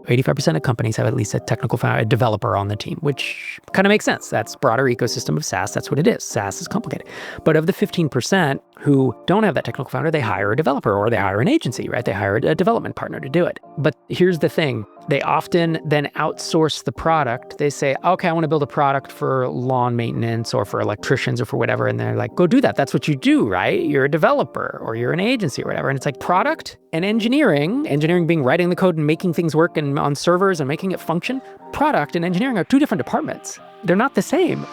85% of companies have at least a technical founder, a developer on the team, which kind of makes sense. That's broader ecosystem of SaaS. That's what it is. SaaS is complicated. But of the 15% who don't have that technical founder, they hire a developer or they hire an agency, right? They hire a development partner to do it. But here's the thing. They often then outsource the product. They say, okay, I want to build a product for lawn maintenance or for electricians or for whatever. And they're like, go do that. That's what you do, right? You're a developer or you're an agency or whatever. And it's like product and engineering being writing the code and making things work and on servers and making it function. Product and engineering are two different departments. They're not the same.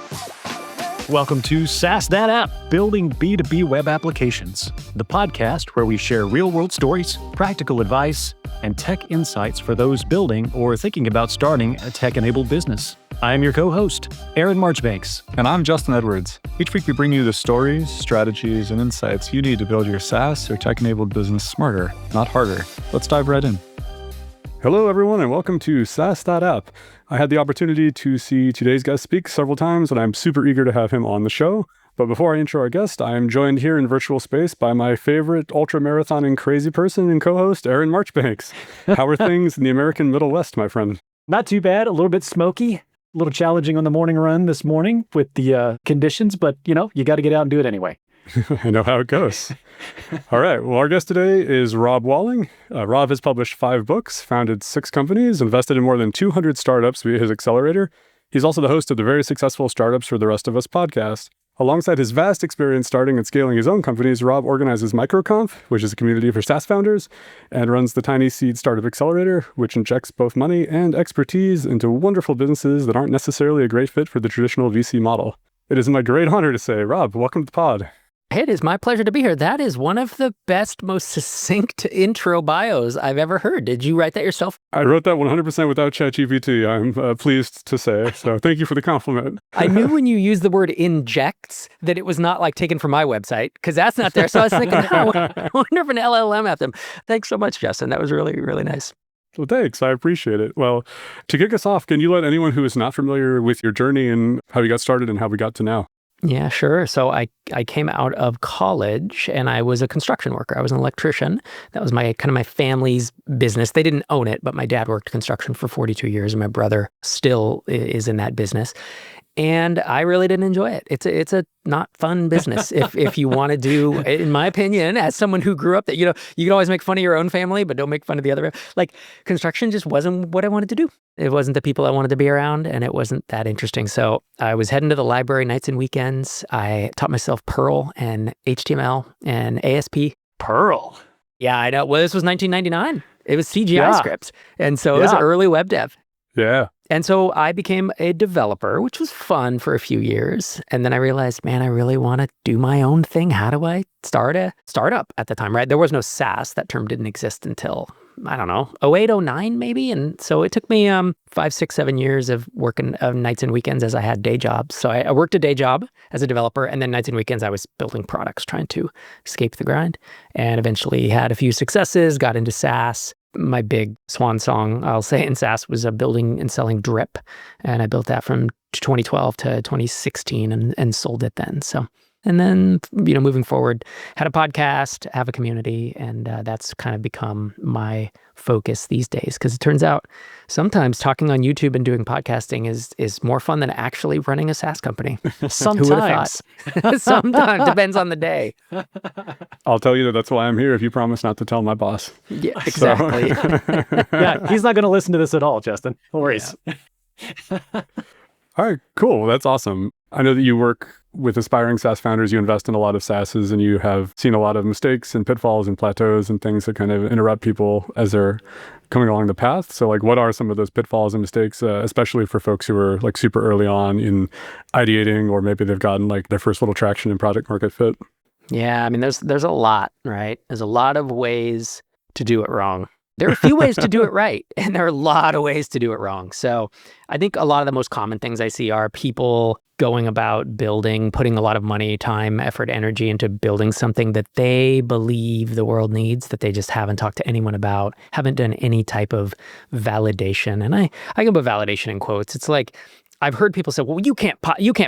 Welcome to SaaS That App, building B2B Web Applications, the podcast where we share real-world stories, practical advice, and tech insights for those building or thinking about starting a tech-enabled business. I am your co-host, Aaron Marchbanks. And I'm Justin Edwards. Each week we bring you the stories, strategies, and insights you need to build your SaaS or tech-enabled business smarter, not harder. Let's dive right in. Hello, everyone, and welcome to SaaS That App. I had the opportunity to see today's guest speak several times, and I'm super eager to have him on the show. But before I intro our guest, I am joined here in virtual space by my favorite ultra-marathoning crazy person and co-host, Aaron Marchbanks. How are things in the American Middle West, my friend? Not too bad, a little bit smoky, a little challenging on the morning run this morning with the conditions, but you got to get out and do it anyway. I know how it goes. All right. Well, our guest today is Rob Walling. Rob has published 5 books, founded 6 companies, invested in more than 200 startups via his accelerator. He's also the host of the very successful Startups for the Rest of Us podcast. Alongside his vast experience starting and scaling his own companies, Rob organizes MicroConf, which is a community for SaaS founders, and runs the TinySeed Startup Accelerator, which injects both money and expertise into wonderful businesses that aren't necessarily a great fit for the traditional VC model. It is my great honor to say, Rob, welcome to the pod. It is my pleasure to be here. That is one of the best, most succinct intro bios I've ever heard. Did you write that yourself? I wrote that 100% without ChatGPT, I'm pleased to say. So thank you for the compliment. I knew when you used the word injects that it was not like taken from my website, because that's not there. So I was thinking, I wonder if an LLM at them. Thanks so much, Justin. That was really, really nice. Well, thanks. I appreciate it. Well, to kick us off, can you let anyone who is not familiar with your journey and how you got started and how we got to now? Yeah, sure. So I came out of college and I was a construction worker. I was an electrician. That was my family's business. They didn't own it, but my dad worked construction for 42 years and my brother still is in that business. And I really didn't enjoy it. It's a not fun business if you want to do, in my opinion, as someone who grew up that, you can always make fun of your own family, but don't make fun of the other. Like construction just wasn't what I wanted to do. It wasn't the people I wanted to be around and it wasn't that interesting. So I was heading to the library nights and weekends. I taught myself Perl and HTML and ASP. Perl? Yeah, I know. Well, this was 1999. It was CGI scripts. And so it was early web dev. Yeah. And so I became a developer, which was fun for a few years. And then I realized, man, I really want to do my own thing. How do I start a startup at the time, right? There was no SaaS. That term didn't exist until, I don't know, 08, 09 maybe. And so it took me 5, 6, 7 years of working nights and weekends as I had day jobs. So I worked a day job as a developer, and then nights and weekends I was building products, trying to escape the grind, and eventually had a few successes, got into SaaS. My big swan song, I'll say, in SaaS was building and selling drip. And I built that from 2012 to 2016 and sold it then. So, and then, moving forward, had a podcast, have a community, and that's kind of become my focus these days. Because it turns out sometimes talking on YouTube and doing podcasting is more fun than actually running a SaaS company. Sometimes. Who would have thought? Sometimes. Depends on the day. I'll tell you that's why I'm here if you promise not to tell my boss. Yeah, exactly. Yeah, he's not going to listen to this at all, Justin. No worries. Yeah. All right, cool. Well, that's awesome. I know that you work with aspiring SaaS founders. You invest in a lot of SaaSes and you have seen a lot of mistakes and pitfalls and plateaus and things that kind of interrupt people as they're coming along the path. So what are some of those pitfalls and mistakes, especially for folks who are super early on in ideating, or maybe they've gotten their first little traction in product market fit? Yeah, I mean, there's a lot, right? There's a lot of ways to do it wrong. There are a few ways to do it right, and there are a lot of ways to do it wrong. So I think a lot of the most common things I see are people going about putting a lot of money, time, effort, energy into building something that they believe the world needs, that they just haven't talked to anyone about, haven't done any type of validation. And I can put validation in quotes. It's like, I've heard people say, well, you can't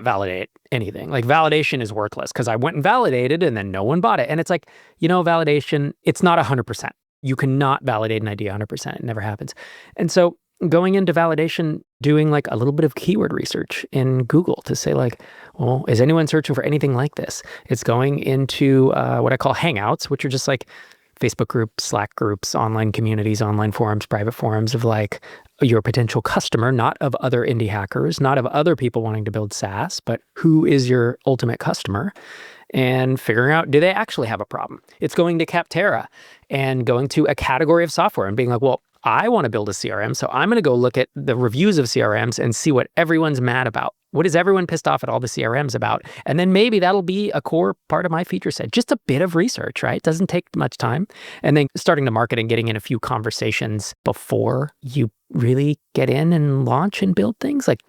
validate anything. Like validation is worthless because I went and validated and then no one bought it. And it's like, validation, it's not 100%. You cannot validate an idea 100%. It never happens. And so going into validation, doing like a little bit of keyword research in Google to say like, well, is anyone searching for anything like this? It's going into what I call Hangouts, which are just like Facebook groups, Slack groups, online communities, online forums, private forums of like your potential customer, not of other indie hackers, not of other people wanting to build SaaS, but who is your ultimate customer, and figuring out, do they actually have a problem? It's going to Capterra and going to a category of software and being like, well, I want to build a CRM, so I'm going to go look at the reviews of CRMs and see what everyone's mad about. What is everyone pissed off at all the CRMs about? And then maybe that'll be a core part of my feature set. Just a bit of research, right? Doesn't take much time. And then starting to market and getting in a few conversations before you really get in and launch and build things. Like,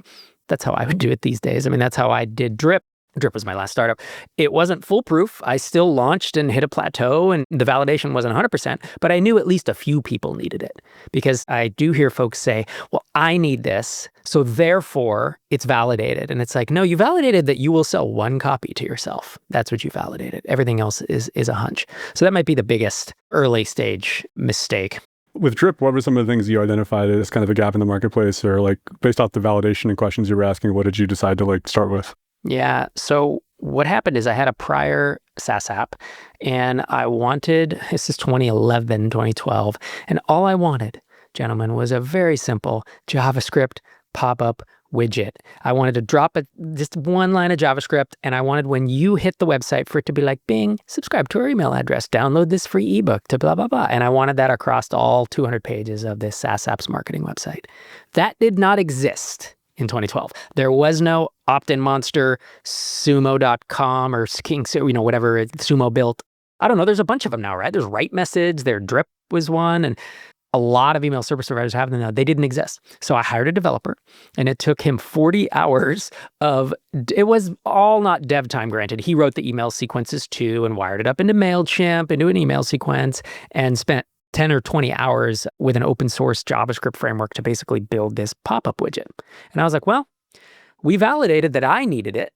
that's how I would do it these days. I mean, that's how I did Drip. Drip was my last startup. It wasn't foolproof. I still launched and hit a plateau, and the validation wasn't 100%, but I knew at least a few people needed it, because I do hear folks say, well, I need this, so therefore it's validated. And it's like, no, you validated that you will sell one copy to yourself. That's what you validated. Everything else is a hunch. So that might be the biggest early stage mistake. With Drip, what were some of the things you identified as kind of a gap in the marketplace, or like based off the validation and questions you were asking, what did you decide to like start with? Yeah. So what happened is I had a prior SaaS app, and I wanted, this is 2011, 2012, and all I wanted, gentlemen, was a very simple JavaScript pop-up widget. I wanted to drop just one line of JavaScript, and I wanted when you hit the website for it to be like, bing, subscribe to our email address, download this free ebook to blah, blah, blah. And I wanted that across all 200 pages of this SaaS apps marketing website. That did not exist in 2012. There was no opt-in monster, sumo.com or King, whatever Sumo built. I don't know. There's a bunch of them now, right? There's Write Message, their Drip was one, and a lot of email service providers have them now. They didn't exist. So I hired a developer, and it took him 40 hours it was all not dev time, granted. He wrote the email sequences too and wired it up into MailChimp, into an email sequence, and spent 10 or 20 hours with an open source JavaScript framework to basically build this pop-up widget. And I was like, well, we validated that I needed it,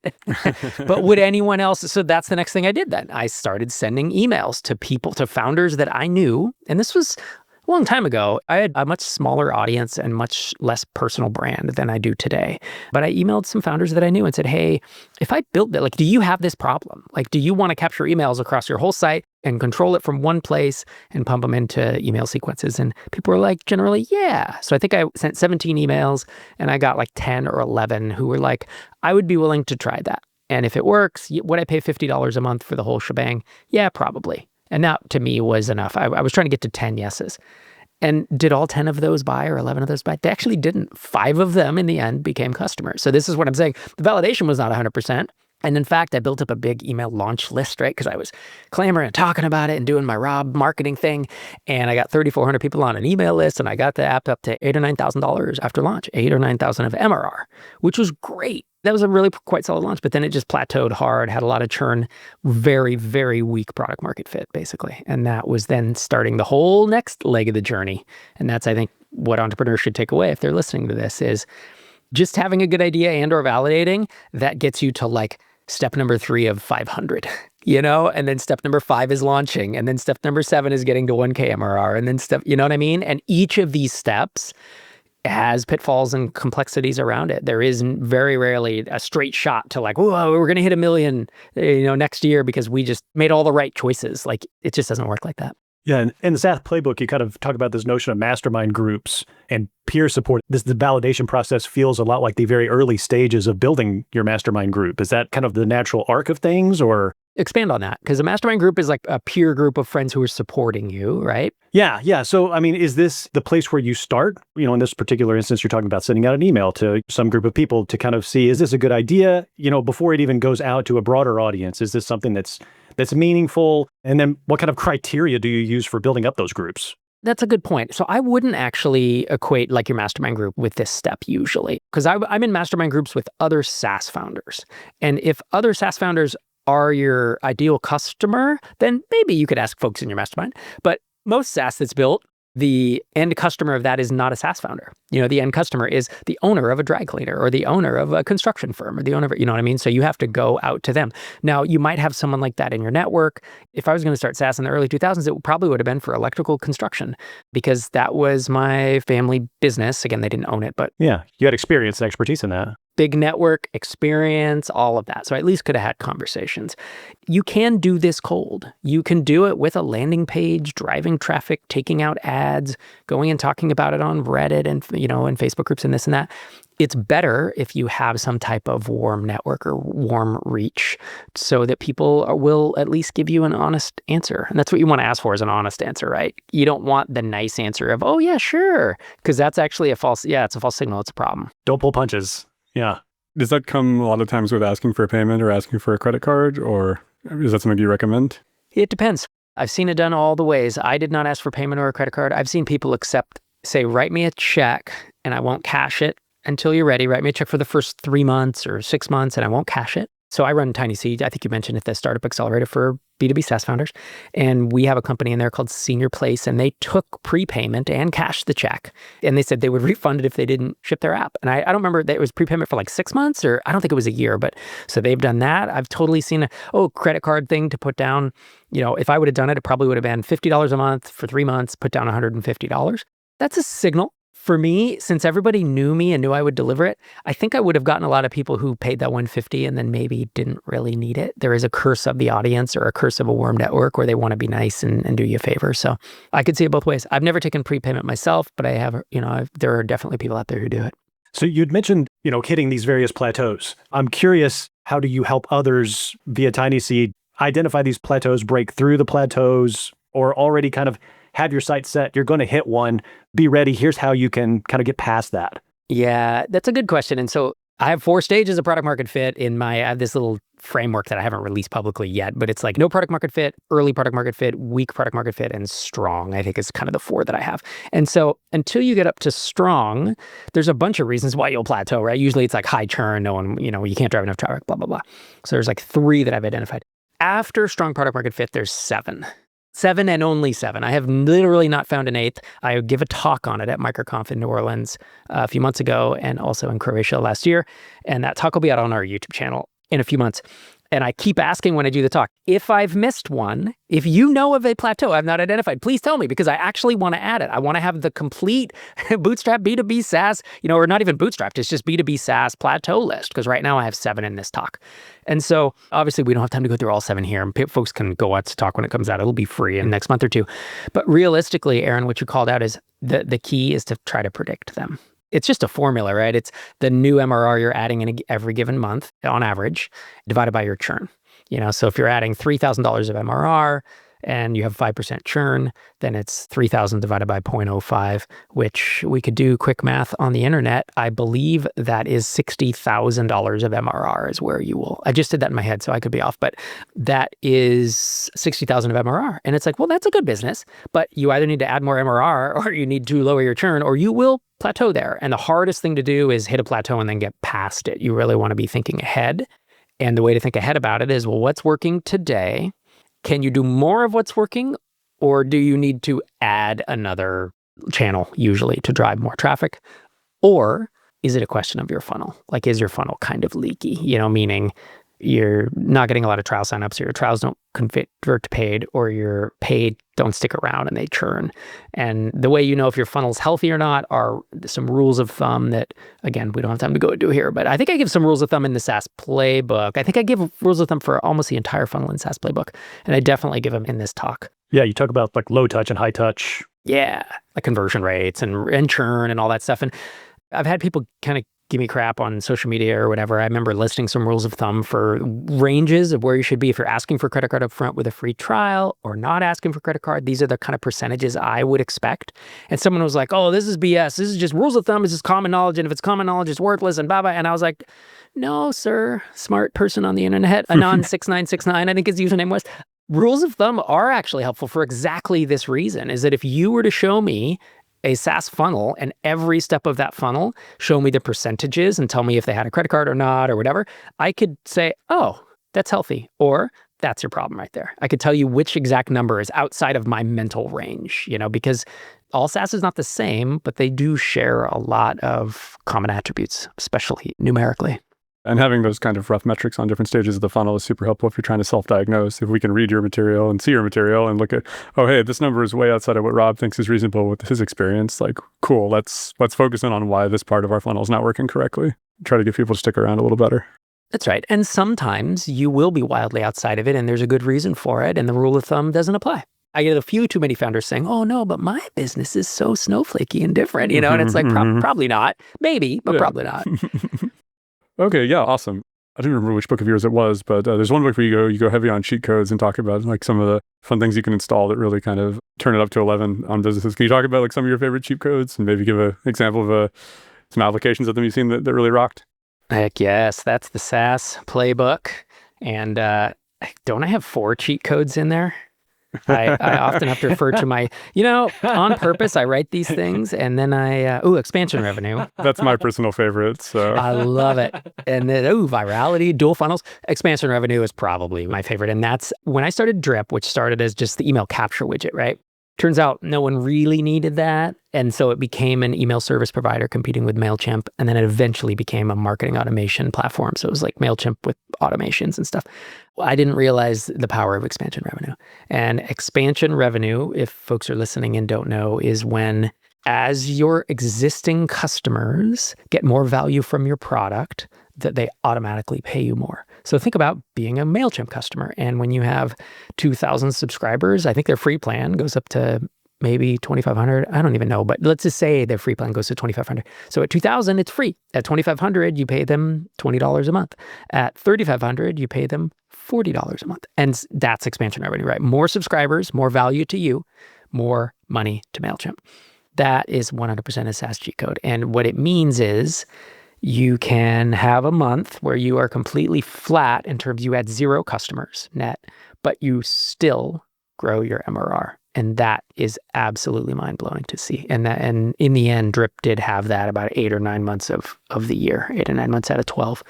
but would anyone else? So that's the next thing I did then. I started sending emails to people, to founders that I knew. And this was a long time ago. I had a much smaller audience and much less personal brand than I do today. But I emailed some founders that I knew and said, hey, if I built it, like, do you have this problem? Like, do you want to capture emails across your whole site and control it from one place and pump them into email sequences? And people were like, generally, yeah. So I think I sent 17 emails, and I got like 10 or 11 who were like, I would be willing to try that. And if it works, would I pay $50 a month for the whole shebang? Yeah, probably. And that to me was enough. I was trying to get to 10 yeses. And did all 10 of those buy or 11 of those buy? They actually didn't. 5 of them in the end became customers. So this is what I'm saying. The validation was not 100%. And in fact, I built up a big email launch list, right? Because I was clamoring and talking about it and doing my Rob marketing thing. And I got 3,400 people on an email list, and I got the app up to $8,000 or $9,000 after launch, 8,000 or 9,000 of MRR, which was great. That was a really quite solid launch, but then it just plateaued hard, had a lot of churn, very, very weak product market fit, basically. And that was then starting the whole next leg of the journey. And that's, I think, what entrepreneurs should take away if they're listening to this is just having a good idea and or validating that gets you to like step number 3 of 500, and then step number 5 is launching. And then step number 7 is getting to 1K MRR. And then you know what I mean? And each of these steps has pitfalls and complexities around it. There is very rarely a straight shot to like, whoa, we're going to hit 1 million, next year because we just made all the right choices. Like, it just doesn't work like that. Yeah, and in the SaaS playbook, you kind of talk about this notion of mastermind groups and peer support. The validation process feels a lot like the very early stages of building your mastermind group. Is that kind of the natural arc of things, or? Expand on that, because a mastermind group is like a peer group of friends who are supporting you, right? Yeah. So, I mean, is this the place where you start? In this particular instance, you're talking about sending out an email to some group of people to kind of see, is this a good idea? Before it even goes out to a broader audience, is this something that's meaningful? And then what kind of criteria do you use for building up those groups? That's a good point. So I wouldn't actually equate like your mastermind group with this step usually, because I'm in mastermind groups with other SaaS founders. And if other SaaS founders are your ideal customer, then maybe you could ask folks in your mastermind. But most SaaS that's built The end customer of that is not a SaaS founder. The end customer is the owner of a dry cleaner or the owner of a construction firm or the owner of, you know what I mean? So you have to go out to them. Now, you might have someone like that in your network. If I was going to start SaaS in the early 2000s, it probably would have been for electrical construction because that was my family business. Again, they didn't own it, but Yeah, you had experience and expertise in that. big network experience, all of that. So I at least could have had conversations. You can do this cold. You can do it with a landing page, driving traffic, taking out ads, going and talking about it on Reddit and, in Facebook groups and this and that. It's better if you have some type of warm network or warm reach so that people will at least give you an honest answer. And that's what you want to ask for is an honest answer, right? You don't want the nice answer of, oh yeah, sure. Because that's actually it's a false signal. It's a problem. Don't pull punches. Yeah. Does that come a lot of times with asking for a payment or asking for a credit card, or is that something you recommend? It depends. I've seen it done all the ways. I did not ask for payment or a credit card. I've seen people say, write me a check and I won't cash it until you're ready. Write me a check for the first 3 months or 6 months and I won't cash it. So I run TinySeed. I think you mentioned it, the startup accelerator for B2B SaaS founders. And we have a company in there called Senior Place, and they took prepayment and cashed the check. And they said they would refund it if they didn't ship their app. And I don't remember that it was prepayment for like 6 months, or I don't think it was a year, but so they've done that. I've totally seen credit card thing to put down. If I would have done it, it probably would have been $50 a month for 3 months, put down $150. That's a signal. For me, since everybody knew me and knew I would deliver it, I think I would have gotten a lot of people who paid that $150 and then maybe didn't really need it. There is a curse of the audience or a curse of a warm network where they want to be nice and do you a favor. So I could see it both ways. I've never taken prepayment myself, but I have, there are definitely people out there who do it. So you'd mentioned, hitting these various plateaus. I'm curious, how do you help others via TinySeed identify these plateaus, break through the plateaus, or already kind of have your sights set, you're going to hit one, be ready, here's how you can kind of get past that? Yeah, that's a good question. And so I have 4 stages of product market fit I have this little framework that I haven't released publicly yet, but it's like no product market fit, early product market fit, weak product market fit, and strong, I think is kind of the 4 that I have. And so until you get up to strong, there's a bunch of reasons why you'll plateau, right? Usually it's like high churn, no one, you can't drive enough traffic, blah, blah, blah. So there's like 3 that I've identified. After strong product market fit, there's 7. 7 and only 7. I have literally not found an 8th. I give a talk on it at MicroConf in New Orleans a few months ago and also in Croatia last year. And that talk will be out on our YouTube channel in a few months. And I keep asking when I do the talk, if I've missed one, if you know of a plateau I've not identified, please tell me because I actually want to add it. I want to have the complete bootstrap B2B SaaS, or not even bootstrapped, it's just B2B SaaS plateau list because right now I have 7 in this talk. And so obviously we don't have time to go through all 7 here. And folks can go watch the talk when it comes out. It'll be free in the next month or 2. But realistically, Aaron, what you called out is the key is to try to predict them. It's just a formula, right? It's the new MRR you're adding in every given month on average divided by your churn. So if you're adding $3,000 of MRR and you have 5% churn, then it's 3,000 divided by 0.05, which we could do quick math on the internet. I believe that is $60,000 of MRR is where you will. I just did that in my head, so I could be off, but that is 60,000 of MRR. And it's like, well, that's a good business, but you either need to add more MRR or you need to lower your churn or you will plateau there. And the hardest thing to do is hit a plateau and then get past it. You really want to be thinking ahead. And the way to think ahead about it is, well, what's working today? Can you do more of what's working? Or do you need to add another channel usually to drive more traffic? Or is it a question of your funnel? Like, is your funnel kind of leaky? Meaning you're not getting a lot of trial signups, or your trials don't convert to paid, or your paid don't stick around and they churn. And the way you know if your funnel's healthy or not are some rules of thumb that, again, we don't have time to go do here, but I think I give some rules of thumb in the SaaS playbook. I think I give rules of thumb for almost the entire funnel in SaaS playbook. And I definitely give them in this talk. Yeah, you talk about like low touch and high touch. Yeah, like conversion rates and churn and all that stuff. And I've had people kind of give me crap on social media or whatever. I remember listing some rules of thumb for ranges of where you should be if you're asking for credit card up front with a free trial or not asking for credit card. These are the kind of percentages I would expect. And someone was like, oh, this is BS. This is just rules of thumb. It's just common knowledge. And if it's common knowledge, it's worthless and blah, blah. And I was like, no, sir, smart person on the internet, Anon6969, I think his username was. Rules of thumb are actually helpful for exactly this reason, is that if you were to show me a SaaS funnel and every step of that funnel show me the percentages and tell me if they had a credit card or not or whatever, I could say, oh, that's healthy, or that's your problem right there. I could tell you which exact number is outside of my mental range, because All SaaS is not the same, but they do share a lot of common attributes, especially numerically. And having those kind of rough metrics on different stages of the funnel is super helpful if you're trying to self-diagnose. If we can read your material and see your material and look at, oh, hey, this number is way outside of what Rob thinks is reasonable with his experience. Like, cool, let's focus in on why this part of our funnel is not working correctly. Try to get people to stick around a little better. That's right. And sometimes you will be wildly outside of it, and there's a good reason for it, and the rule of thumb doesn't apply. I get a few too many founders saying, oh, no, but my business is so snowflakey and different, and it's like, probably not. Maybe, but probably not. Okay, yeah, awesome. I don't remember which book of yours it was, but there's one book where you go heavy on cheat codes and talk about like some of the fun things you can install that really kind of turn it up to 11 on businesses. Can you talk about like some of your favorite cheat codes and maybe give an example of some applications of them you've seen that really rocked? Heck yes, that's the SaaS playbook. And don't I have 4 cheat codes in there? I often have to refer to my, on purpose, I write these things and then expansion revenue. That's my personal favorite. So I love it. And then, virality, dual funnels. Expansion revenue is probably my favorite. And that's when I started Drip, which started as just the email capture widget, right? Turns out no one really needed that. And so it became an email service provider competing with MailChimp. And then it eventually became a marketing automation platform. So it was like MailChimp with automations and stuff. Well, I didn't realize the power of expansion revenue. And expansion revenue, if folks are listening and don't know, is when as your existing customers get more value from your product, that they automatically pay you more. So think about being a MailChimp customer. And when you have 2,000 subscribers, I think their free plan goes up to maybe 2,500. I don't even know, but let's just say their free plan goes to 2,500. So at 2,000, it's free. At 2,500, you pay them $20 a month. At 3,500, you pay them $40 a month. And that's expansion revenue, right? More subscribers, more value to you, more money to MailChimp. That is 100% a SaaS cheat code. And what it means is you can have a month where you are completely flat in terms you had 0 customers net, but you still grow your MRR. And that is absolutely mind-blowing to see. And in the end, Drip did have that about 8 or 9 months of the year, 8 or 9 months out of 12.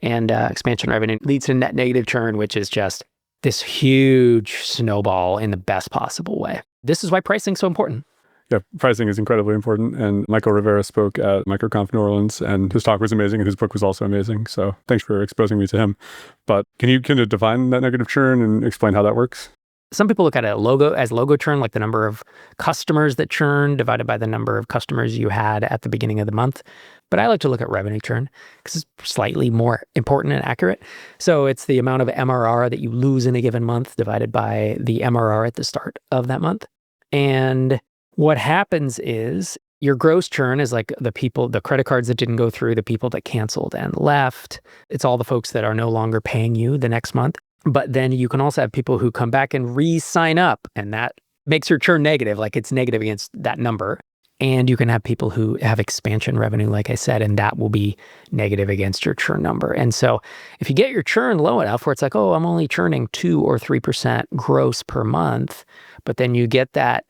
And expansion revenue leads to net negative churn, which is just this huge snowball in the best possible way. This is why pricing is so important. Yeah, pricing is incredibly important. And Michael Rivera spoke at MicroConf New Orleans, and his talk was amazing, and his book was also amazing. So thanks for exposing me to him. But can you kind of define that negative churn and explain how that works? Some people look at it as logo churn, like the number of customers that churn divided by the number of customers you had at the beginning of the month. But I like to look at revenue churn because it's slightly more important and accurate. So it's the amount of MRR that you lose in a given month divided by the MRR at the start of that month. And what happens is your gross churn is like the credit cards that didn't go through, the people that canceled and left. It's all the folks that are no longer paying you the next month. But then you can also have people who come back and re-sign up, and that makes your churn negative, like it's negative against that number. And you can have people who have expansion revenue, like I said, and that will be negative against your churn number. And so if you get your churn low enough where it's like, oh, I'm only churning 2 or 3% gross per month, but then you get that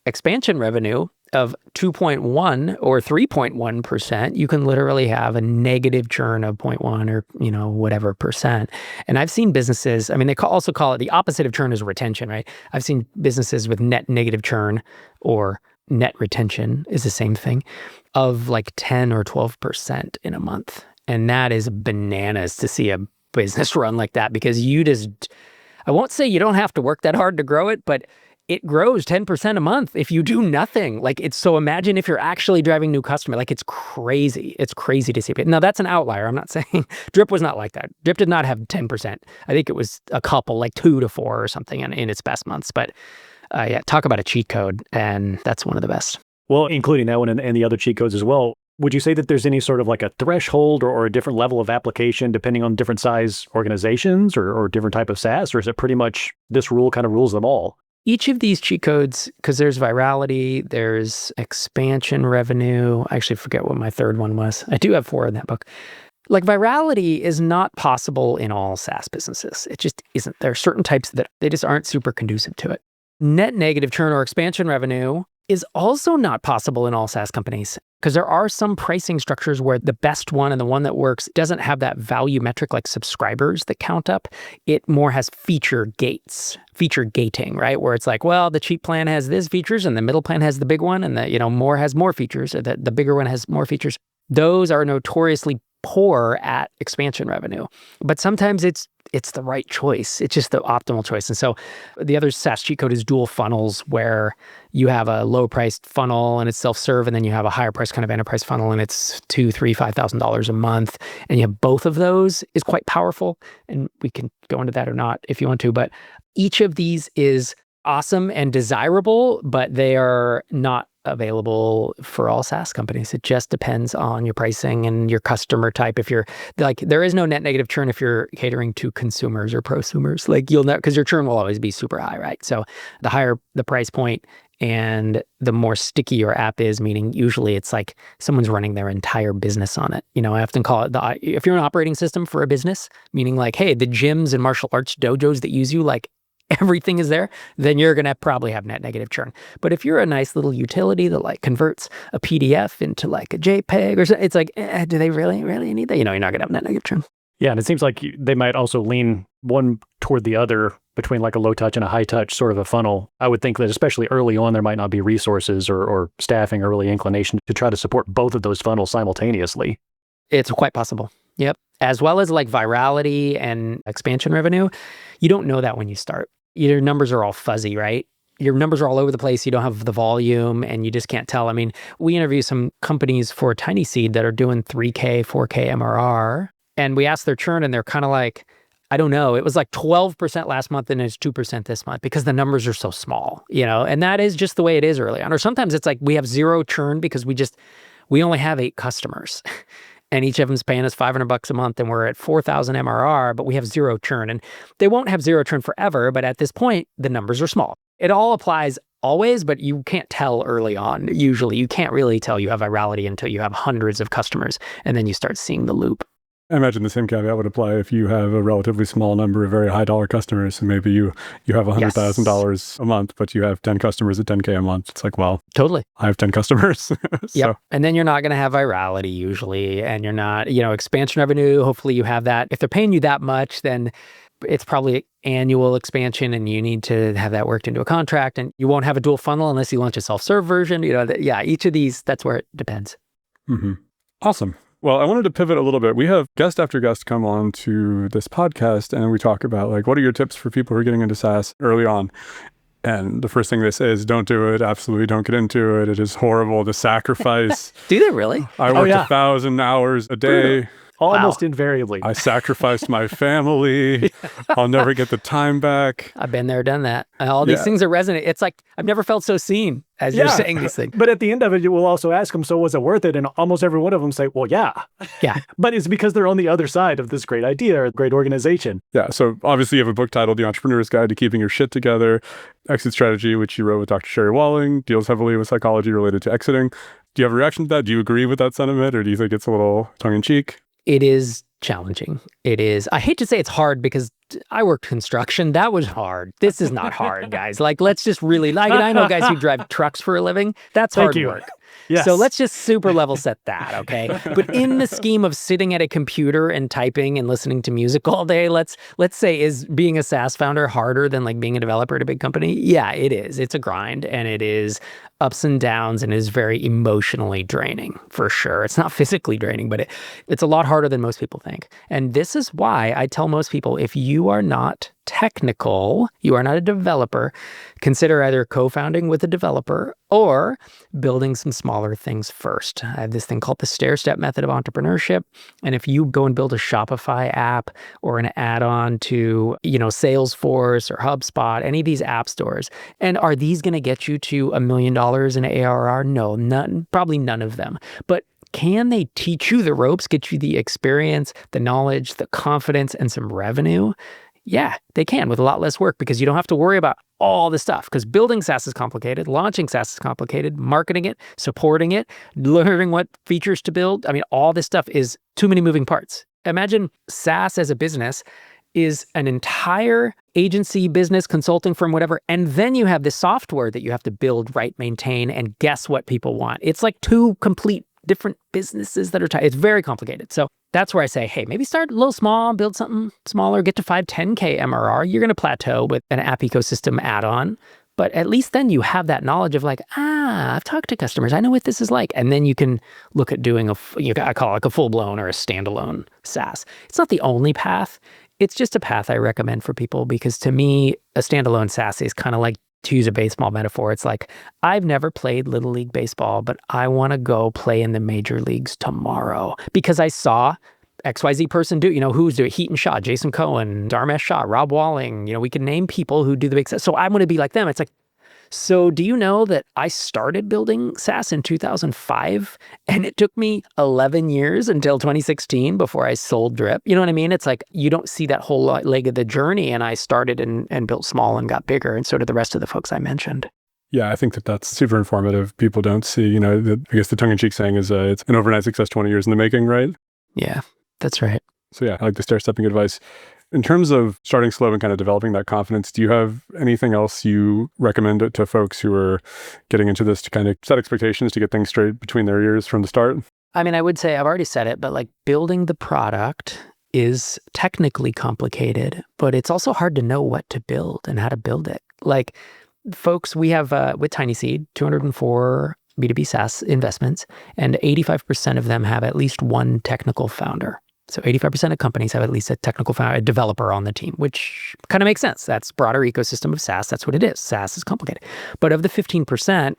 expansion revenue of 2.1 or 3.1%, you can literally have a negative churn of 0.1 or, whatever percent. And I've seen businesses, they also call it the opposite of churn is retention, right? I've seen businesses with net negative churn or net retention is the same thing of like 10 or 12% in a month. And that is bananas to see a business run like that because I won't say you don't have to work that hard to grow it, but it grows 10% a month if you do nothing. So imagine if you're actually driving new customer, it's crazy. It's crazy to see. Now that's an outlier. I'm not saying Drip was not like that. Drip did not have 10%. I think it was a couple, like 2 to 4 or something in its best months. But talk about a cheat code. And that's one of the best. Well, including that one and the other cheat codes as well. Would you say that there's any sort of like a threshold or a different level of application depending on different size organizations or different type of SaaS? Or is it pretty much this rule kind of rules them all? Each of these cheat codes, because there's virality, there's expansion revenue. I actually forget what my third one was. I do have 4 in that book. Like virality is not possible in all SaaS businesses. It just isn't. There are certain types that they just aren't super conducive to it. Net negative churn or expansion revenue is also not possible in all SaaS companies because there are some pricing structures where the best one and the one that works doesn't have that value metric like subscribers that count up. It more has feature gating, right? Where it's like, well, the cheap plan has these features and the middle plan has the big one and the more has more features, or the bigger one has more features. Those are notoriously poor at expansion revenue. But sometimes it's the right choice. It's just the optimal choice. And so the other SaaS cheat code is dual funnels, where you have a low priced funnel and it's self-serve, and then you have a higher price kind of enterprise funnel and it's $2,000, $3,000, $5,000 a month. And you have both of those is quite powerful. And we can go into that or not if you want to, but each of these is awesome and desirable, but they are not available for all SaaS companies. It just depends on your pricing and your customer type. If you're like, there is no net negative churn if you're catering to consumers or prosumers. Like you'll know, because your churn will always be super high, right? So the higher the price point and the more sticky your app is, meaning usually it's like someone's running their entire business on it. I often call it if you're an operating system for a business, meaning like, hey, the gyms and martial arts dojos that use you, like everything is there, then you're going to probably have net negative churn. But if you're a nice little utility that like converts a PDF into like a JPEG or something, it's like, do they really need that? You're not going to have net negative churn. Yeah, and it seems like they might also lean one toward the other between like a low touch and a high touch sort of a funnel. I would think that especially early on, there might not be resources or staffing or really inclination to try to support both of those funnels simultaneously. It's quite possible. Yep. As well as like virality and expansion revenue. You don't know that when you start. Your numbers are all fuzzy, right? Your numbers are all over the place. You don't have the volume and you just can't tell. I mean, we interview some companies for TinySeed that are doing 3K, 4K MRR. And we asked their churn and they're kind of like, I don't know. It was like 12% last month and it's 2% this month because the numbers are so small, and that is just the way it is early on. Or sometimes it's like we have zero churn because we only have 8 customers. And each of them's paying us $500 a month and we're at 4,000 MRR, but we have zero churn. And they won't have zero churn forever, but at this point, the numbers are small. It all applies always, but you can't tell early on. Usually, you can't really tell you have virality until you have hundreds of customers, and then you start seeing the loop. I imagine the same caveat would apply if you have a relatively small number of very high dollar customers. And maybe you have $100,000 a month, but you have 10 customers at 10K a month. It's like, well, totally. I have 10 customers. So. Yep. And then you're not going to have virality usually. And you're not, expansion revenue. Hopefully you have that. If they're paying you that much, then it's probably annual expansion and you need to have that worked into a contract. And you won't have a dual funnel unless you launch a self-serve version. Each of these, that's where it depends. Mm-hmm. Awesome. Well, I wanted to pivot a little bit. We have guest after guest come on to this podcast and we talk about like, what are your tips for people who are getting into SaaS early on? And the first thing they say is don't do it. Absolutely don't get into it. It is horrible to sacrifice. Do they really? I worked 1,000 hours a day. Almost invariably. I sacrificed my family. I'll never get the time back. I've been there, done that. All these things are resonant. It's like, I've never felt so seen as you're saying these things. But at the end of it, you will also ask them, so was it worth it? And almost every one of them say, well, yeah. Yeah. But it's because they're on the other side of this great idea or great organization. Yeah. So obviously you have a book titled The Entrepreneur's Guide to Keeping Your Shit Together. Exit Strategy, which you wrote with Dr. Sherry Walling, deals heavily with psychology related to exiting. Do you have a reaction to that? Do you agree with that sentiment or do you think it's a little tongue-in-cheek? It is challenging. It is. I hate to say it's hard because I worked construction. That was hard. This is not hard, guys. Like, let's just really, like, and I know guys who drive trucks for a living. That's hard work. Yes. So let's just super level set that, okay? But in the scheme of sitting at a computer and typing and listening to music all day, let's say, is being a SaaS founder harder than like being a developer at a big company? Yeah, it is. It's a grind and it is ups and downs and is very emotionally draining for sure. It's not physically draining, but it's a lot harder than most people think. And this is why I tell most people, if you are not technical, you are not a developer, consider either co-founding with a developer or building some smaller things first. I have this thing called the stair-step method of entrepreneurship. And if you go and build a Shopify app or an add-on to, Salesforce or HubSpot, any of these app stores, and are these going to get you to $1 million in ARR? No, probably none of them. But can they teach you the ropes, get you the experience, the knowledge, the confidence, and some revenue? Yeah, they can with a lot less work because you don't have to worry about all the stuff because building SaaS is complicated, launching SaaS is complicated, marketing it, supporting it, learning what features to build. I mean, all this stuff is too many moving parts. Imagine SaaS as a business is an entire agency, business, consulting firm, whatever. And then you have this software that you have to build, write, maintain, and guess what people want. It's like two complete different businesses that are tied. It's very complicated. So that's where I say, hey, maybe start a little small, build something smaller, get to 5, 10K MRR. You're going to plateau with an app ecosystem add-on. But at least then you have that knowledge of like, I've talked to customers. I know what this is like. And then you can look at doing I call it like a full-blown or a standalone SaaS. It's not the only path. It's just a path I recommend for people because to me, a standalone SaaS is kind of like, to use a baseball metaphor, it's like, I've never played Little League Baseball, but I want to go play in the major leagues tomorrow because I saw XYZ person do, who's doing Heaton Shaw, Jason Cohen, Dharmesh Shah, Rob Walling, we can name people who do the big SaaS. So I want to be like them. It's like, so do you know that I started building SaaS in 2005 and it took me 11 years until 2016 before I sold Drip? You know what I mean? It's like, you don't see that whole leg of the journey and I started and built small and got bigger. And so did the rest of the folks I mentioned. Yeah, I think that's super informative. People don't see, I guess the tongue-in-cheek saying is it's an overnight success 20 years in the making, right? Yeah, that's right. So yeah, I like the stair-stepping advice. In terms of starting slow and kind of developing that confidence, do you have anything else you recommend to folks who are getting into this to kind of set expectations to get things straight between their ears from the start? I mean, I would say, I've already said it, but like building the product is technically complicated, but it's also hard to know what to build and how to build it. Like folks, we have with TinySeed, 204 B2B SaaS investments, and 85% of them have at least one technical founder. So 85% of companies have at least a technical founder, a developer on the team, which kind of makes sense. That's broader ecosystem of SaaS. That's what it is. SaaS is complicated. But of the 15%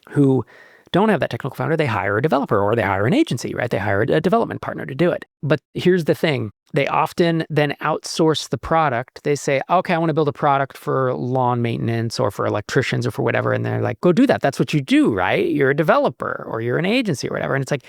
who don't have that technical founder, they hire a developer or they hire an agency, right? They hire a development partner to do it. But here's the thing. They often then outsource the product. They say, okay, I want to build a product for lawn maintenance or for electricians or for whatever. And they're like, go do that. That's what you do, right? You're a developer or you're an agency or whatever. And it's like,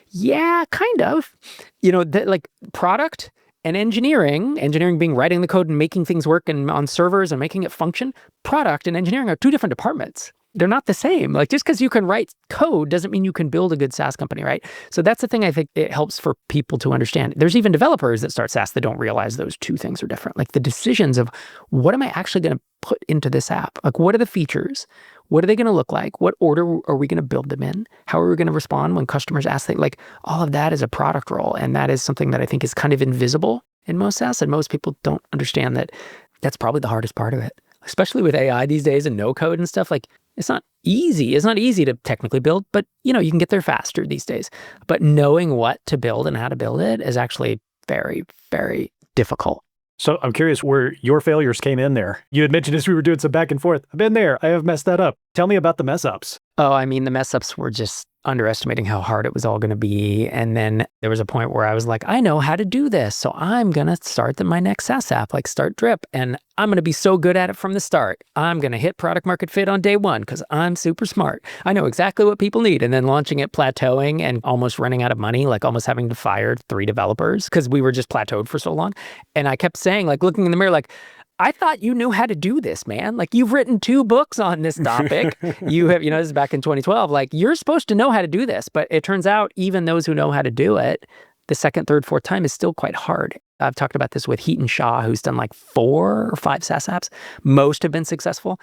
yeah, kind of. Like product and engineering being writing the code and making things work and on servers and making it function. Product and engineering are two different departments. They're not the same. Like just because you can write code doesn't mean you can build a good SaaS company, right? So that's the thing I think it helps for people to understand. There's even developers that start SaaS that don't realize those two things are different. Like the decisions of what am I actually going to put into this app? Like what are the features? What are they going to look like? What order are we going to build them in? How are we going to respond when customers ask things? Like all of that is a product role. And that is something that I think is kind of invisible in most SaaS. And most people don't understand that that's probably the hardest part of it, especially with AI these days and no code and stuff. Like it's not easy. It's not easy to technically build, but you can get there faster these days. But knowing what to build and how to build it is actually very, very difficult. So I'm curious where your failures came in there. You had mentioned as we were doing some back and forth, I've been there, I have messed that up. Tell me about the mess ups. Oh, I mean, the mess ups were just underestimating how hard it was all going to be. And then there was a point where I was like, I know how to do this. So I'm going to start my next SaaS app, like start Drip. And I'm going to be so good at it from the start. I'm going to hit product market fit on day one because I'm super smart. I know exactly what people need. And then launching it, plateauing and almost running out of money, like almost having to fire 3 developers because we were just plateaued for so long. And I kept saying, like looking in the mirror, like, I thought you knew how to do this, man. Like you've written 2 books on this topic. You have, this is back in 2012. Like you're supposed to know how to do this, but it turns out even those who know how to do it, the second, third, fourth time is still quite hard. I've talked about this with Heaton Shaw, who's done like 4 or 5 SaaS apps. Most have been successful.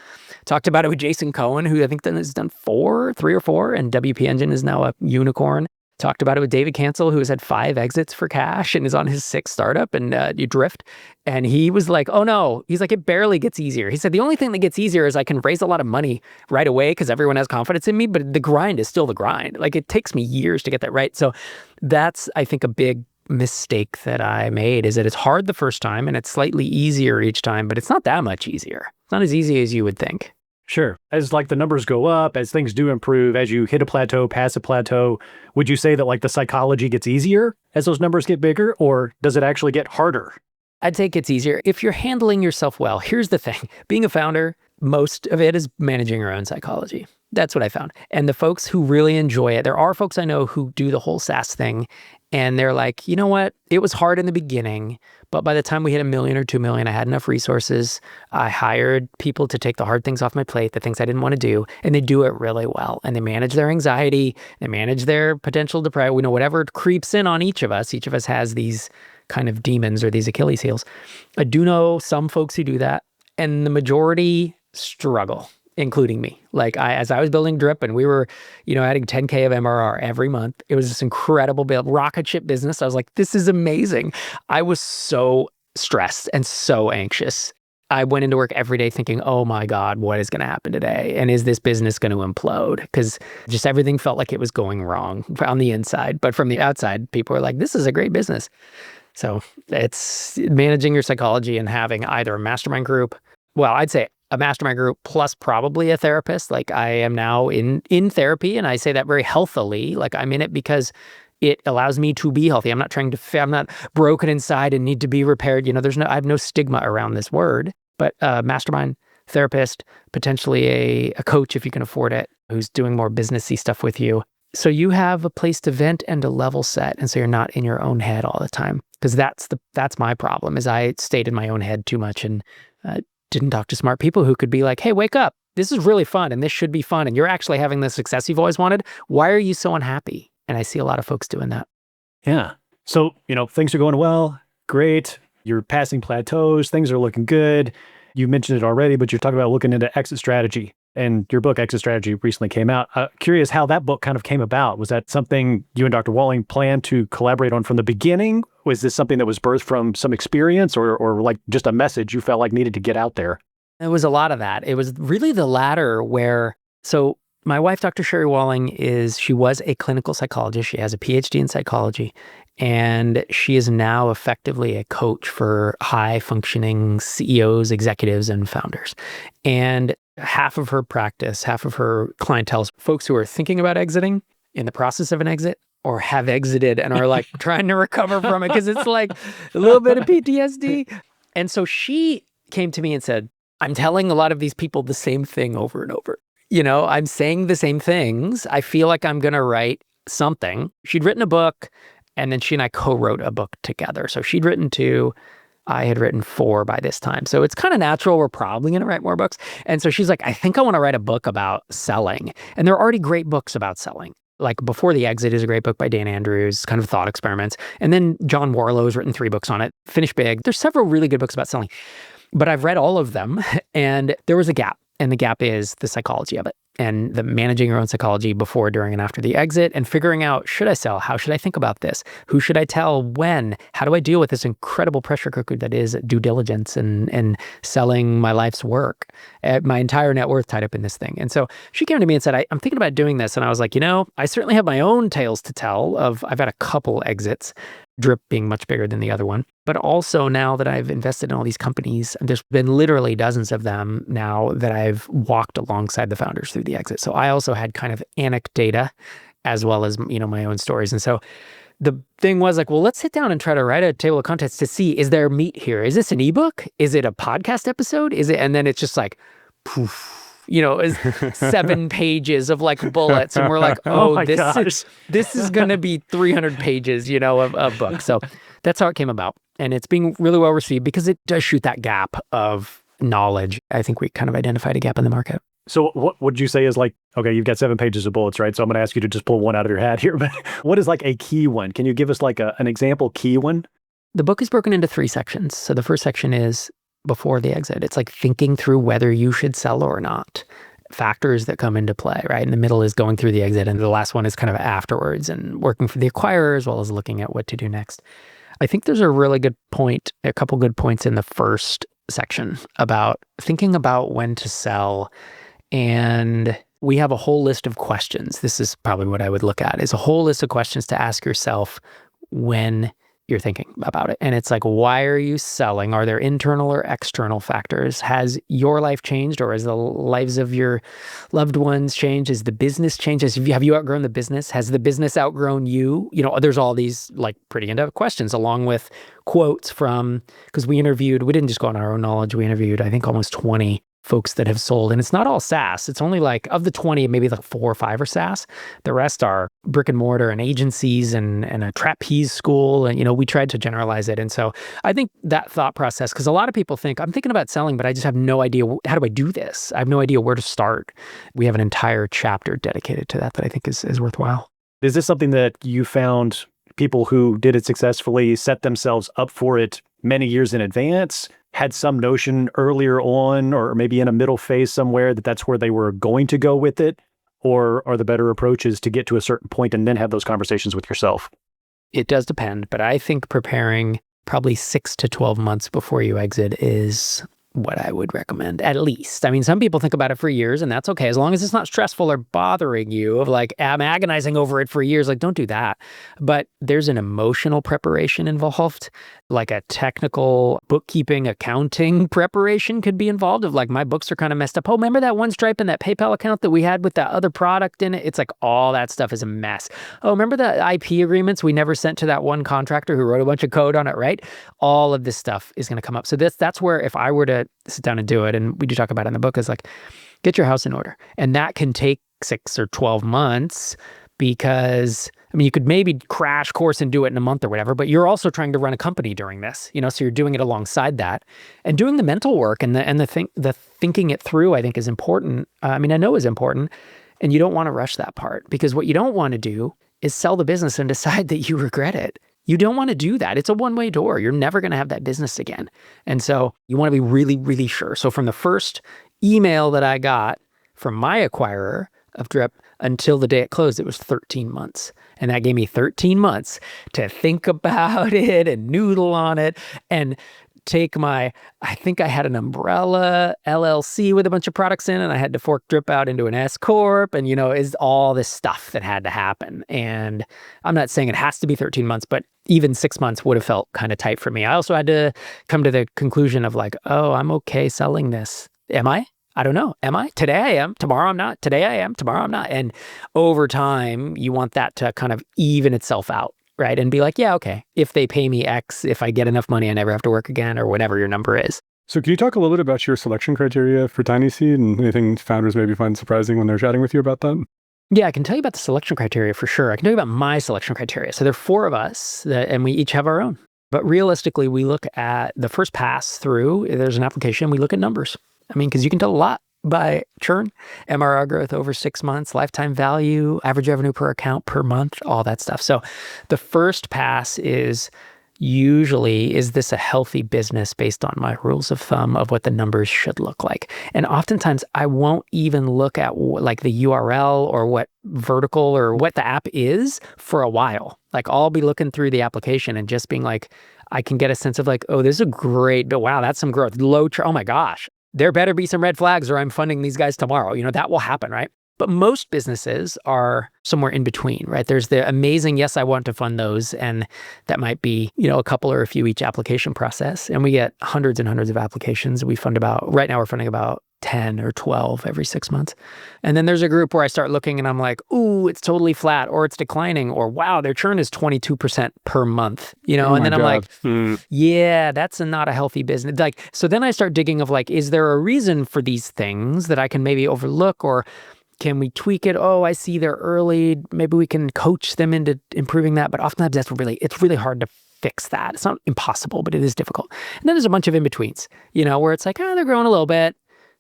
Talked about it with Jason Cohen, who I think has done 3 or 4, and WP Engine is now a unicorn. Talked about it with David Cancel, who has had 5 exits for cash and is on his 6th startup and Drift. And he was like, oh no, he's like, it barely gets easier. He said, the only thing that gets easier is I can raise a lot of money right away because everyone has confidence in me, but the grind is still the grind. Like it takes me years to get that right. So that's, I think, a big mistake that I made is that it's hard the first time and it's slightly easier each time, but it's not that much easier. It's not as easy as you would think. Sure. As like the numbers go up, as things do improve, as you hit a plateau, pass a plateau, would you say that like the psychology gets easier as those numbers get bigger, or does it actually get harder? I'd say it gets easier if you're handling yourself well. Here's the thing. Being a founder, most of it is managing your own psychology. That's what I found. And the folks who really enjoy it, there are folks I know who do the whole SaaS thing and they're like, you know what? It was hard in the beginning, but by the time we hit $1 million or $2 million, I had enough resources. I hired people to take the hard things off my plate, the things I didn't want to do, and they do it really well. And they manage their anxiety, they manage their potential depression, whatever creeps in on each of us. Each of us has these kind of demons or these Achilles heels. I do know some folks who do that, and the majority struggle, including me. Like as I was building Drip and we were, adding 10K of MRR every month, it was this incredible build, rocket ship business. I was like, this is amazing. I was so stressed and so anxious. I went into work every day thinking, oh my God, what is going to happen today? And is this business going to implode? Because just everything felt like it was going wrong on the inside. But from the outside, people were like, this is a great business. So it's managing your psychology and having either a mastermind group. Well, I'd say a mastermind group plus probably a therapist. Like I am now in therapy, and I say that very healthily. Like I'm in it because it allows me to be healthy. I'm not trying to, I'm not broken inside and need to be repaired. I have no stigma around this word, but mastermind, therapist, potentially a coach if you can afford it, who's doing more businessy stuff with you. So you have a place to vent and to level set. And so you're not in your own head all the time. Because that's my problem, is I stayed in my own head too much and didn't talk to smart people who could be like, hey, wake up. This is really fun and this should be fun. And you're actually having the success you've always wanted. Why are you so unhappy? And I see a lot of folks doing that. Yeah. So, things are going well. Great. You're passing plateaus. Things are looking good. You mentioned it already, but you're talking about looking into exit strategy. And your book, Exit Strategy, recently came out. Curious how that book kind of came about. Was that something you and Dr. Walling planned to collaborate on from the beginning? Was this something that was birthed from some experience or like just a message you felt like needed to get out there? It was a lot of that. It was really the latter where, so my wife, Dr. Sherry Walling, she was a clinical psychologist. She has a PhD in psychology, and she is now effectively a coach for high-functioning CEOs, executives, and founders. And half of her practice, half of her clientele is folks who are thinking about exiting, in the process of an exit, or have exited and are like trying to recover from it because it's like a little bit of PTSD. And so she came to me and said, I'm telling a lot of these people the same thing over and over. I'm saying the same things. I feel like I'm going to write something. She'd written a book, and then she and I co-wrote a book together. So she'd written 2. I had written 4 by this time. So it's kind of natural. We're probably going to write more books. And so she's like, I think I want to write a book about selling. And there are already great books about selling. Like Before the Exit is a great book by Dan Andrews, kind of thought experiments. And then John Warlow has written 3 books on it. Finish Big. There's several really good books about selling. But I've read all of them, and there was a gap. And the gap is the psychology of it, and the managing your own psychology before, during, and after the exit, and figuring out, should I sell? How should I think about this? Who should I tell? When? How do I deal with this incredible pressure cooker that is due diligence and selling my life's work? My entire net worth tied up in this thing. And so she came to me and said, I'm thinking about doing this. And I was like, I certainly have my own tales to tell I've had a couple exits, Drip being much bigger than the other one. But also now that I've invested in all these companies, there's been literally dozens of them now that I've walked alongside the founders through the exit. So I also had kind of anecdata as well as, my own stories. And so the thing was like, well, let's sit down and try to write a table of contents to see, is there meat here? Is this an ebook? Is it a podcast episode? Is it? And then it's just like, poof. Is 7 pages of like bullets. And we're like, this is going to be 300 pages, of book. So that's how it came about. And it's being really well received because it does shoot that gap of knowledge. I think we kind of identified a gap in the market. So what would you say is like, okay, you've got 7 pages of bullets, right? So I'm going to ask you to just pull one out of your hat here. But what is like a key one? Can you give us like an example key one? The book is broken into 3 sections. So the first section is before the exit. It's like thinking through whether you should sell or not. Factors that come into play, right? And the middle is going through the exit. And the last one is kind of afterwards and working for the acquirer as well as looking at what to do next. I think there's a really good point, a couple good points in the first section about thinking about when to sell. And we have a whole list of questions. This is probably what I would look at, is a whole list of questions to ask yourself when you're thinking about it. And it's like, why are you selling? Are there internal or external factors? Has your life changed, or has the lives of your loved ones changed? Has the business changed? Have you outgrown the business? Has the business outgrown you? There's all these like pretty in-depth questions along with quotes from, because we didn't just go on our own knowledge. We interviewed, I think, almost 20 folks that have sold. And it's not all SaaS. It's only like, of the 20, maybe like 4 or 5 are SaaS. The rest are brick and mortar and agencies and a trapeze school. And, we tried to generalize it. And so I think that thought process, because a lot of people think, I'm thinking about selling, but I just have no idea, how do I do this? I have no idea where to start. We have an entire chapter dedicated to that I think is worthwhile. Is this something that you found people who did it successfully set themselves up for it many years in advance, had some notion earlier on, or maybe in a middle phase somewhere that that's where they were going to go with it? Or are the better approaches to get to a certain point and then have those conversations with yourself? It does depend, but I think preparing probably 6 to 12 months before you exit is what I would recommend, at least. I mean, some people think about it for years, and that's okay, as long as it's not stressful or bothering you of like, I'm agonizing over it for years. Like, don't do that. But there's an emotional preparation involved, like a technical bookkeeping, accounting preparation could be involved of like, my books are kind of messed up. Oh, remember that OneStripe and that PayPal account that we had with that other product in it? It's like all that stuff is a mess. Oh, remember the IP agreements we never sent to that one contractor who wrote a bunch of code on it, right? All of this stuff is going to come up. So that's where if I were to sit down and do it, and we do talk about it in the book, is like, get your house in order. And that can take 6 or 12 months because, I mean, you could maybe crash course and do it in a month or whatever, but you're also trying to run a company during this, so you're doing it alongside that. And doing the mental work and the thinking it through, I think, is important. I know is important. And you don't want to rush that part, because what you don't want to do is sell the business and decide that you regret it. You don't want to do that. It's a one-way door. You're never going to have that business again. And so you want to be really, really sure. So from the first email that I got from my acquirer of Drip until the day it closed, it was 13 months. And that gave me 13 months to think about it and noodle on it and take I think I had an umbrella LLC with a bunch of products in, and I had to fork Drip out into an S Corp, and is all this stuff that had to happen. And I'm not saying it has to be 13 months, but even 6 months would have felt kind of tight for me. I also had to come to the conclusion of like, oh, I'm okay selling this. Am I? I don't know. Am I? Today I am. Tomorrow I'm not. Today I am. Tomorrow I'm not. And over time, you want that to kind of even itself out. Right? And be like, yeah, okay, if they pay me X, if I get enough money, I never have to work again, or whatever your number is. So can you talk a little bit about your selection criteria for TinySeed and anything founders maybe find surprising when they're chatting with you about that? Yeah, I can tell you about the selection criteria for sure. I can tell you about my selection criteria. So there are 4 of us, and we each have our own. But realistically, we look at the first pass through, there's an application, we look at numbers. Because you can tell a lot by churn, MRR growth over 6 months, lifetime value, average revenue per account per month, all that stuff. So the first pass is usually, is this a healthy business based on my rules of thumb of what the numbers should look like? And oftentimes I won't even look at like the URL or what vertical or what the app is for a while. Like I'll be looking through the application and just being like, I can get a sense of like, oh, this is a great, but wow, that's some growth. Low churn, oh my gosh. There better be some red flags or I'm funding these guys tomorrow. That will happen, right? But most businesses are somewhere in between, right? There's the amazing, yes, I want to fund those. And that might be, a couple or a few each application process. And we get hundreds and hundreds of applications. We fund right now we're funding about 10 or 12 every 6 months. And then there's a group where I start looking and I'm like, ooh, it's totally flat, or it's declining, or wow, their churn is 22% per month, and then I'm like, yeah, that's not a healthy business. Like, so then I start digging of like, is there a reason for these things that I can maybe overlook, or can we tweak it? Oh, I see they're early. Maybe we can coach them into improving that. But oftentimes it's really hard to fix that. It's not impossible, but it is difficult. And then there's a bunch of in-betweens, where it's like, oh, they're growing a little bit.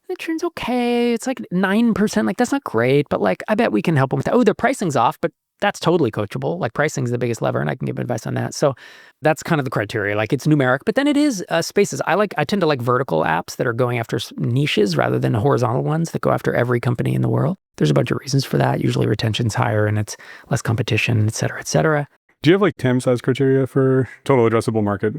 The churn's okay. It's like 9%. Like, that's not great, but like, I bet we can help them with that. Oh, their pricing's off, but that's totally coachable. Like, pricing's the biggest lever, and I can give advice on that. So that's kind of the criteria. Like, it's numeric, but then it is spaces. I tend to like vertical apps that are going after niches rather than horizontal ones that go after every company in the world. There's a bunch of reasons for that. Usually retention's higher and it's less competition, et cetera, et cetera. Do you have like TAM size criteria for total addressable market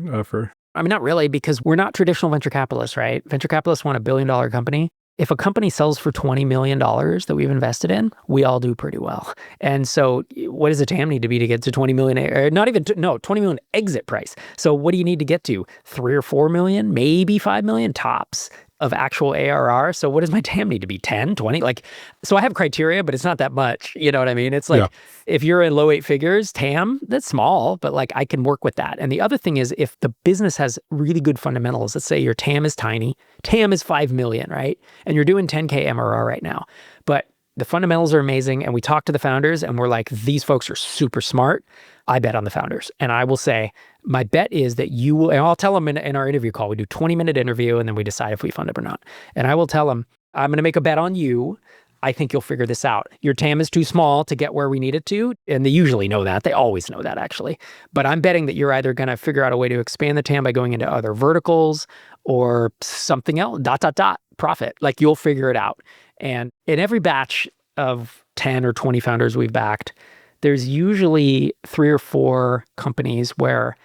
not really, because we're not traditional venture capitalists, right? Venture capitalists want $1 billion company. If a company sells for $20 million that we've invested in, we all do pretty well. And so what does the TAM need to be to get to 20 million, or not even, 20 million exit price? So what do you need to get to? 3 or 4 million, maybe 5 million tops of actual ARR. So what does my TAM need to be? 10, 20? Like, so I have criteria, but it's not that much. You know what I mean? It's like, if you're in low 8 figures, TAM, that's small, but like I can work with that. And the other thing is, if the business has really good fundamentals, let's say your TAM is tiny, TAM is 5 million, right? And you're doing 10K MRR right now, but the fundamentals are amazing. And we talk to the founders and we're like, these folks are super smart. I bet on the founders. And I will say, my bet is that you will, and I'll tell them in our interview call, we do 20-minute interview and then we decide if we fund it or not. And I will tell them, I'm going to make a bet on you. I think you'll figure this out. Your TAM is too small to get where we need it to. And they usually know that. They always know that, actually. But I'm betting that you're either going to figure out a way to expand the TAM by going into other verticals or something else, ... profit. Like, you'll figure it out. And in every batch of 10 or 20 founders we've backed, there's usually 3 or 4 companies where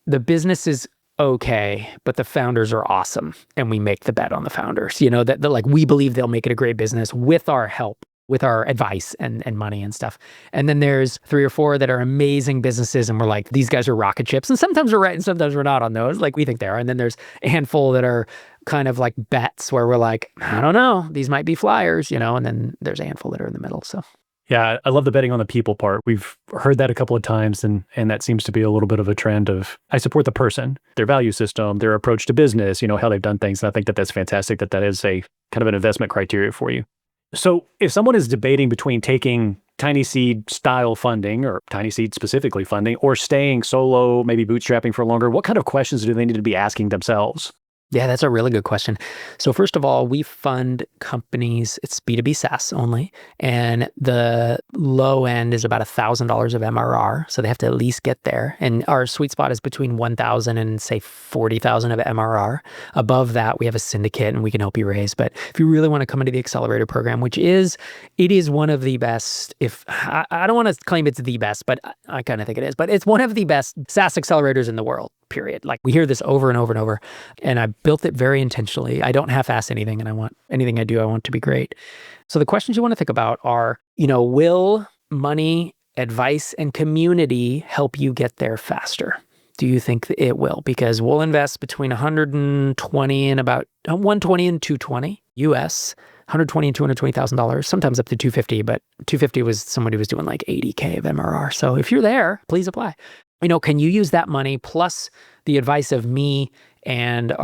the business is okay, but the founders are awesome, and we make the bet on the founders. You know, that like, we believe they'll make it a great business with our help, with our advice and money and stuff. And then there's 3 or 4 that are amazing businesses, and we're like, these guys are rocket ships. And sometimes we're right and sometimes we're not on those, like we think they are. And then there's a handful that are kind of like bets where we're like, I don't know, these might be flyers, you know, and then there's a handful that are in the middle. So Yeah, I love the betting on the people part. We've heard that a couple of times, and that seems to be a little bit of a trend of, I support the person, their value system, their approach to business, you know, how they've done things. And I think that that's fantastic, that is a kind of an investment criteria for you. So if someone is debating between taking TinySeed style funding, or TinySeed specifically funding, or staying solo, maybe bootstrapping for longer, what kind of questions do they need to be asking themselves? Yeah, that's a really good question. So first of all, we fund companies, it's B2B SaaS only, and the low end is about $1,000 of MRR. So they have to at least get there. And our sweet spot is between 1,000 and say 40,000 of MRR. Above that, we have a syndicate and we can help you raise. But if you really want to come into the accelerator program, it is one of the best, I don't want to claim it's the best, but I kind of think it is, but it's one of the best SaaS accelerators in the world. Period. Like, we hear this over and over and over, and I built it very intentionally. I don't half-ass anything, and I want anything I do, I want to be great. So the questions you want to think about are, you know, will money, advice, and community help you get there faster? Do you think it will? Because we'll invest between 120 and about 120 and 220 US, 120 and $220,000, sometimes up to 250, but 250 was somebody was doing like 80K of MRR. So if you're there, please apply. You know, can you use that money plus the advice of me and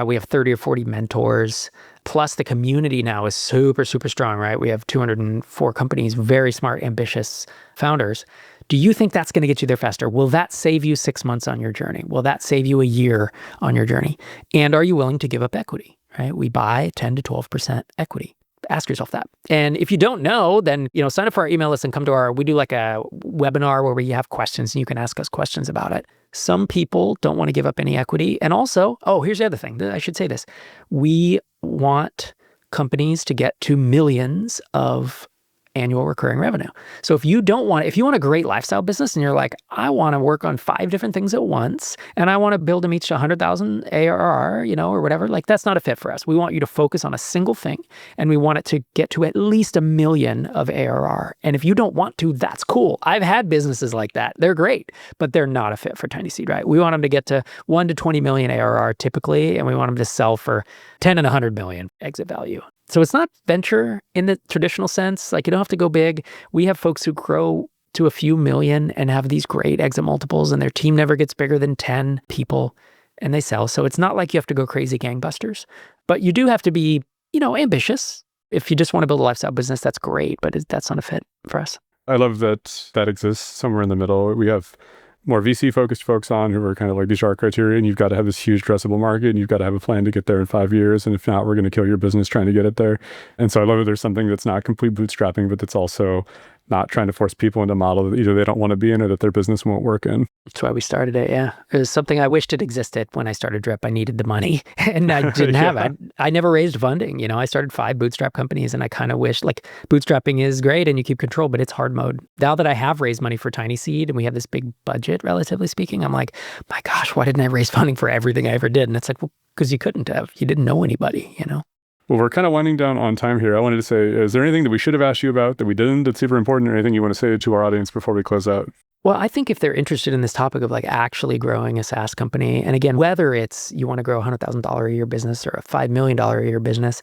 we have 30 or 40 mentors, plus the community now is super, super strong, right? We have 204 companies, very smart, ambitious founders. Do you think that's going to get you there faster? Will that save you 6 months on your journey? Will that save you a year on your journey? And are you willing to give up equity, right? We buy 10 to 12% equity. Ask yourself that. And if you don't know, then, you know, sign up for our email list and come to we do like a webinar where we have questions and you can ask us questions about it. Some people don't want to give up any equity. And also, here's the other thing. I should say this. We want companies to get to millions of annual recurring revenue. So if you want a great lifestyle business and you're like, I want to work on 5 different things at once and I want to build them each to 100,000 ARR, you know, or whatever, like, that's not a fit for us. We want you to focus on a single thing and we want it to get to at least $1 million of ARR. And if you don't want to, that's cool. I've had businesses like that. They're great, but they're not a fit for TinySeed, right? We want them to get to 1 to 20 million ARR typically, and we want them to sell for 10 and 100 million exit value. So it's not venture in the traditional sense. Like, you don't have to go big. We have folks who grow to a few million and have these great exit multiples, and their team never gets bigger than 10 people and they sell. So it's not like you have to go crazy gangbusters, but you do have to be, you know, ambitious. If you just want to build a lifestyle business, that's great, but that's not a fit for us. I love that exists somewhere in the middle. We have more VC-focused folks on who are kind of like, these are our criteria, and you've got to have this huge addressable market, and you've got to have a plan to get there in 5 years, and if not, we're going to kill your business trying to get it there. And so I love that there's something that's not complete bootstrapping, but that's also not trying to force people into a model that either they don't want to be in or that their business won't work in. That's why we started it, yeah. It was something I wished it existed when I started Drip. I needed the money, and I didn't have it. I never raised funding. You know, I started 5 bootstrap companies, and I kind of wish, like, bootstrapping is great and you keep control, but it's hard mode. Now that I have raised money for TinySeed and we have this big budget, relatively speaking, I'm like, my gosh, why didn't I raise funding for everything I ever did? And it's like, well, because you couldn't have. You didn't know anybody, you know? Well, we're kind of winding down on time here. I wanted to say, is there anything that we should have asked you about that we didn't that's super important, or anything you want to say to our audience before we close out? Well, I think if they're interested in this topic of like actually growing a SaaS company, and again, whether it's you want to grow a $100,000 a year business or a $5 million a year business,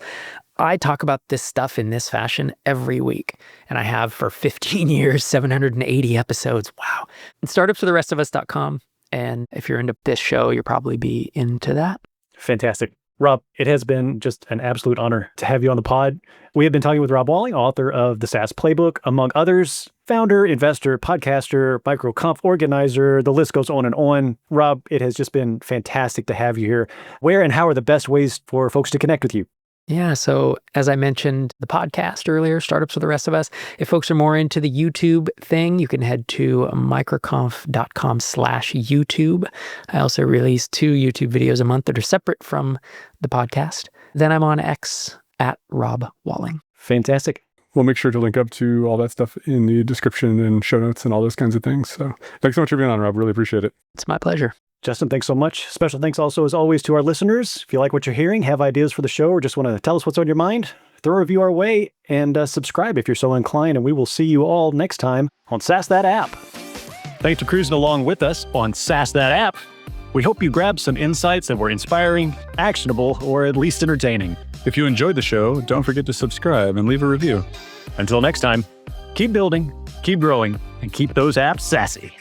I talk about this stuff in this fashion every week. And I have for 15 years, 780 episodes. Wow. And startupsfortherestofus.com. And if you're into this show, you'll probably be into that. Fantastic. Rob, it has been just an absolute honor to have you on the pod. We have been talking with Rob Walling, author of The SaaS Playbook, among others, founder, investor, podcaster, microconf organizer, the list goes on and on. Rob, it has just been fantastic to have you here. Where and how are the best ways for folks to connect with you? Yeah. So as I mentioned, the podcast earlier, Startups with the Rest of Us, if folks are more into the YouTube thing, you can head to microconf.com/YouTube. I also release 2 YouTube videos a month that are separate from the podcast. Then I'm on X at Rob Walling. Fantastic. We'll make sure to link up to all that stuff in the description and show notes and all those kinds of things. So thanks so much for being on, Rob. Really appreciate it. It's my pleasure. Justin, thanks so much. Special thanks also, as always, to our listeners. If you like what you're hearing, have ideas for the show, or just want to tell us what's on your mind, throw a review our way and subscribe if you're so inclined. And we will see you all next time on SaaS That App. Thanks for cruising along with us on SaaS That App. We hope you grabbed some insights that were inspiring, actionable, or at least entertaining. If you enjoyed the show, don't forget to subscribe and leave a review. Until next time, keep building, keep growing, and keep those apps sassy.